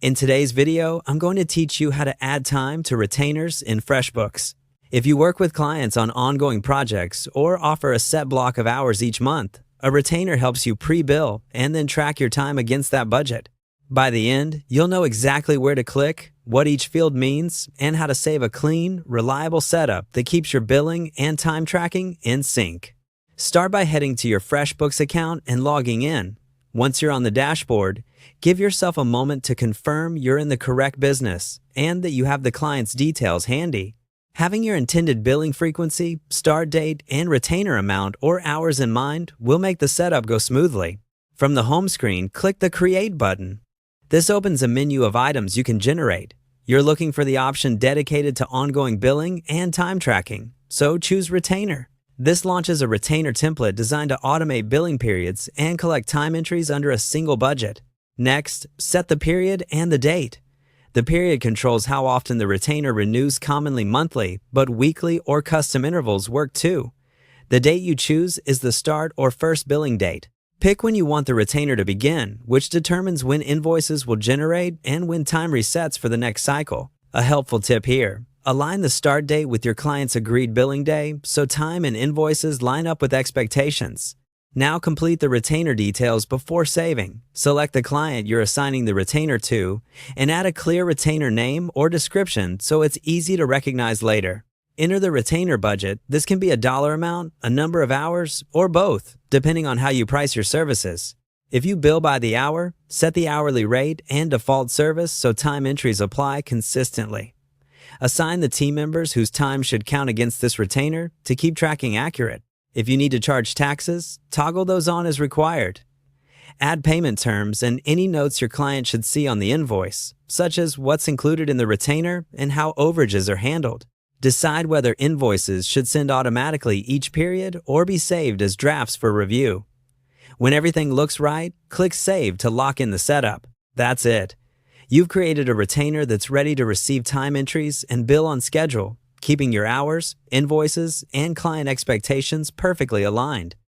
In today's video, I'm going to teach you how to add time to retainers in FreshBooks. If you work with clients on ongoing projects or offer a set block of hours each month, a retainer helps you pre-bill and then track your time against that budget. By the end, you'll know exactly where to click, what each field means, and how to save a clean, reliable setup that keeps your billing and time tracking in sync. Start by heading to your FreshBooks account and logging in. Once you're on the dashboard, give yourself a moment to confirm you're in the correct business and that you have the client's details handy. Having your intended billing frequency, start date, and retainer amount or hours in mind will make the setup go smoothly. From the home screen, click the Create button. This opens a menu of items you can generate. You're looking for the option dedicated to ongoing billing and time tracking, so choose Retainer. This launches a retainer template designed to automate billing periods and collect time entries under a single budget. Next, set the period and the date. The period controls how often the retainer renews, commonly monthly, but weekly or custom intervals work too. The date you choose is the start or first billing date. Pick when you want the retainer to begin, which determines when invoices will generate and when time resets for the next cycle. A helpful tip here: align the start date with your client's agreed billing day so time and invoices line up with expectations. Now complete the retainer details before saving. Select the client you're assigning the retainer to and add a clear retainer name or description so it's easy to recognize later. Enter the retainer budget. This can be a dollar amount, a number of hours, or both, depending on how you price your services. If you bill by the hour, set the hourly rate and default service so time entries apply consistently. Assign the team members whose time should count against this retainer to keep tracking accurate. If you need to charge taxes, toggle those on as required. Add payment terms and any notes your client should see on the invoice, such as what's included in the retainer and how overages are handled. Decide whether invoices should send automatically each period or be saved as drafts for review. When everything looks right, click Save to lock in the setup. That's it. You've created a retainer that's ready to receive time entries and bill on schedule, keeping your hours, invoices, and client expectations perfectly aligned.